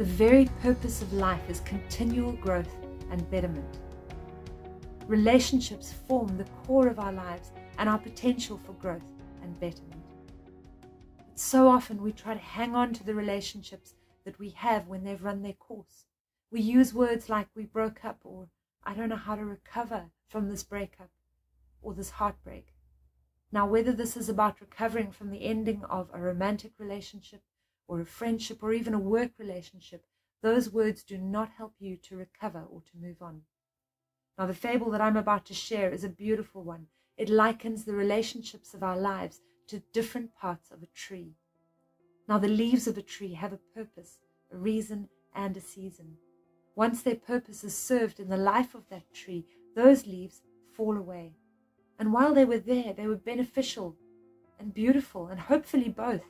The very purpose of life is continual growth and betterment. Relationships form the core of our lives and our potential for growth and betterment. But so often we try to hang on to the relationships that we have when they've run their course. We use words like "we broke up," or "I don't know how to recover from this breakup," or "this heartbreak." Now, whether this is about recovering from the ending of a romantic relationship or a friendship or even a work relationship, those words do not help you to recover or to move on. Now, the fable that I'm about to share is a beautiful one. It likens the relationships of our lives to different parts of a tree. Now, the leaves of a tree have a purpose, a reason, and a season. Once their purpose is served in the life of that tree, those leaves fall away. And while they were there, they were beneficial and beautiful, and hopefully both.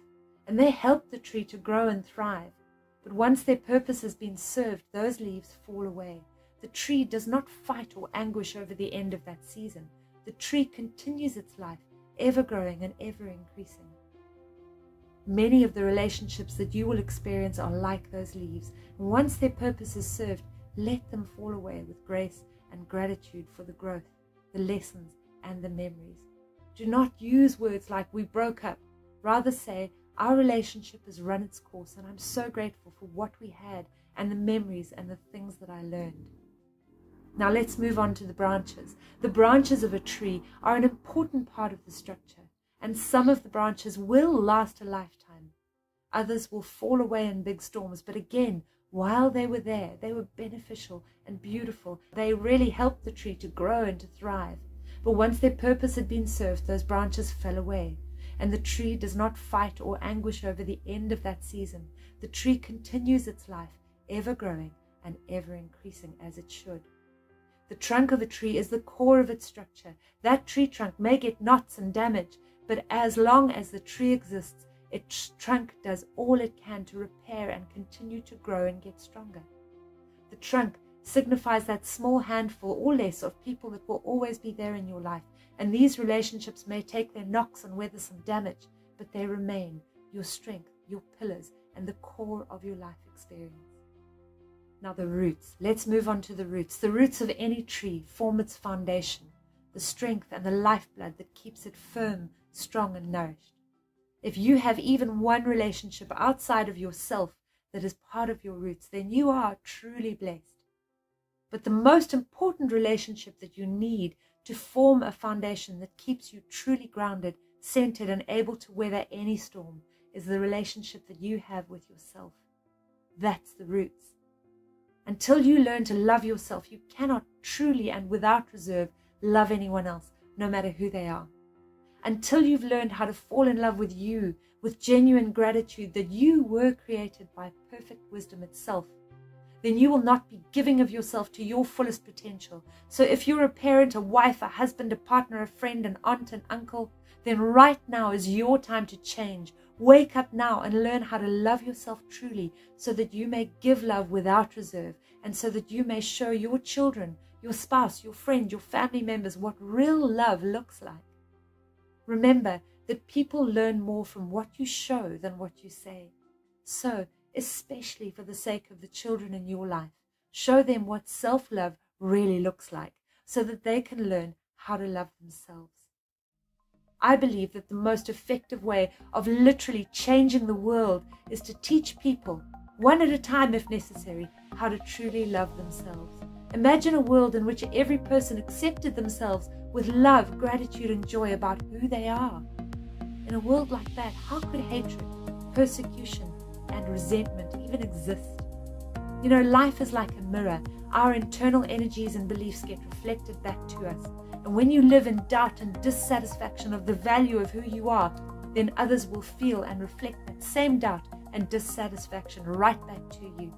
And they helped the tree to grow and thrive. But once their purpose has been served, those leaves fall away. The tree does not fight or anguish over the end of that season. The tree continues its life, ever growing and ever increasing. Many of the relationships that you will experience are like those leaves. And once their purpose is served, let them fall away with grace and gratitude for the growth, the lessons, and the memories. Do not use words like "we broke up." Rather say, "Our relationship has run its course, and I'm so grateful for what we had and the memories and the things that I learned." Now let's move on to the branches. The branches of a tree are an important part of the structure, and some of the branches will last a lifetime. Others will fall away in big storms, but again, while they were there, they were beneficial and beautiful. They really helped the tree to grow and to thrive. But once their purpose had been served, those branches fell away, and the tree does not fight or anguish over the end of that season. The tree continues its life, ever growing and ever increasing as it should. The trunk of a tree is the core of its structure. That tree trunk may get knots and damage, but as long as the tree exists, its trunk does all it can to repair and continue to grow and get stronger. The trunk signifies that small handful or less of people that will always be there in your life, and these relationships may take their knocks and weather some damage, but they remain your strength, your pillars, and the core of your life experience. Now the roots. Let's move on to the roots. The roots of any tree form its foundation, the strength and the lifeblood that keeps it firm, strong, and nourished. If you have even one relationship outside of yourself that is part of your roots, then you are truly blessed. But the most important relationship that you need to form a foundation that keeps you truly grounded, centered, and able to weather any storm is the relationship that you have with yourself. That's the roots. Until you learn to love yourself, you cannot truly and without reserve love anyone else, no matter who they are. Until you've learned how to fall in love with you, with genuine gratitude that you were created by perfect wisdom itself, then you will not be giving of yourself to your fullest potential. So if you're a parent, a wife, a husband, a partner, a friend, an aunt, an uncle, then right now is your time to change. Wake up now and learn how to love yourself truly so that you may give love without reserve, and so that you may show your children, your spouse, your friend, your family members what real love looks like. Remember that people learn more from what you show than what you say. So, especially for the sake of the children in your life, show them what self-love really looks like so that they can learn how to love themselves. I believe that the most effective way of literally changing the world is to teach people, one at a time if necessary, how to truly love themselves. Imagine a world in which every person accepted themselves with love, gratitude, and joy about who they are. In a world like that, how could hatred, persecution, and resentment even exist? You know, life is like a mirror. Our internal energies and beliefs get reflected back to us. And when you live in doubt and dissatisfaction of the value of who you are, then others will feel and reflect that same doubt and dissatisfaction right back to you.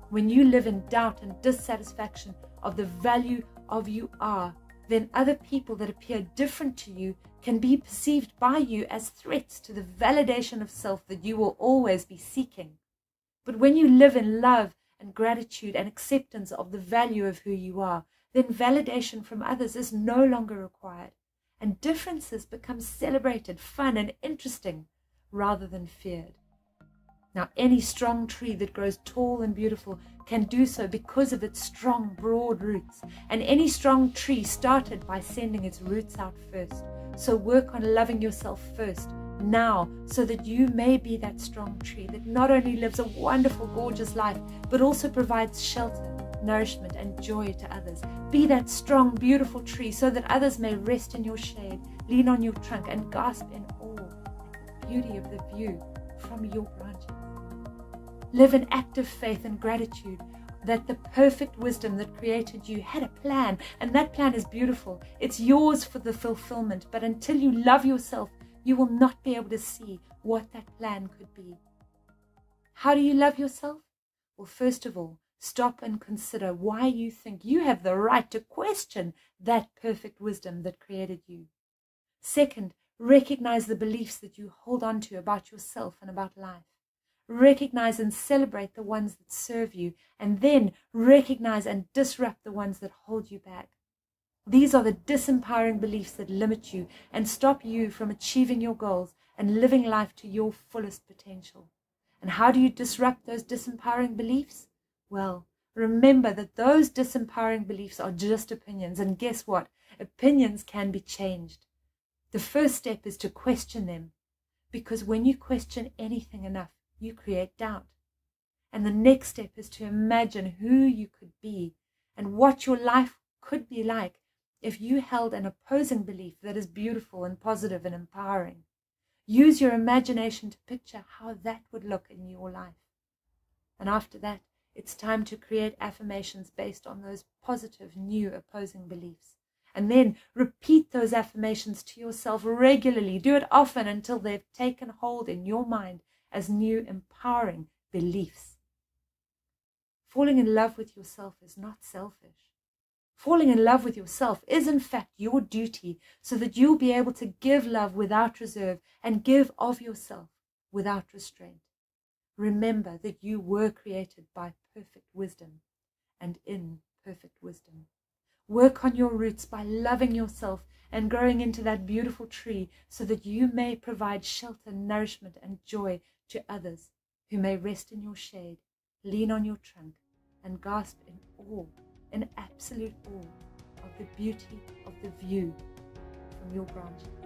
When you live in doubt and dissatisfaction of the value of you are, then other people that appear different to you can be perceived by you as threats to the validation of self that you will always be seeking. But when you live in love and gratitude and acceptance of the value of who you are, then validation from others is no longer required, and differences become celebrated, fun, and interesting rather than feared. Now, any strong tree that grows tall and beautiful can do so because of its strong, broad roots. And any strong tree started by sending its roots out first. So work on loving yourself first, now, so that you may be that strong tree that not only lives a wonderful, gorgeous life, but also provides shelter, nourishment, and joy to others. Be that strong, beautiful tree so that others may rest in your shade, lean on your trunk, and gasp in awe at the beauty of the view from your branches. Live in active faith and gratitude that the perfect wisdom that created you had a plan, and that plan is beautiful. It's yours for the fulfillment, but until you love yourself, you will not be able to see what that plan could be. How do you love yourself? Well, first of all, stop and consider why you think you have the right to question that perfect wisdom that created you. Second, recognize the beliefs that you hold on to about yourself and about life. Recognize and celebrate the ones that serve you, and then recognize and disrupt the ones that hold you back. These are the disempowering beliefs that limit you and stop you from achieving your goals and living life to your fullest potential. And how do you disrupt those disempowering beliefs? Well, remember that those disempowering beliefs are just opinions, and guess what? Opinions can be changed. The first step is to question them, because when you question anything enough, you create doubt. And the next step is to imagine who you could be and what your life could be like if you held an opposing belief that is beautiful and positive and empowering. Use your imagination to picture how that would look in your life. And after that, it's time to create affirmations based on those positive, new opposing beliefs. And then repeat those affirmations to yourself regularly. Do it often until they've taken hold in your mind as new empowering beliefs. Falling in love with yourself is not selfish. Falling in love with yourself is in fact your duty, so that you'll be able to give love without reserve and give of yourself without restraint. Remember that you were created by perfect wisdom and in perfect wisdom. Work on your roots by loving yourself and growing into that beautiful tree so that you may provide shelter, nourishment, and joy to others who may rest in your shade, lean on your trunk, and gasp in awe, in absolute awe of the beauty of the view from your branches.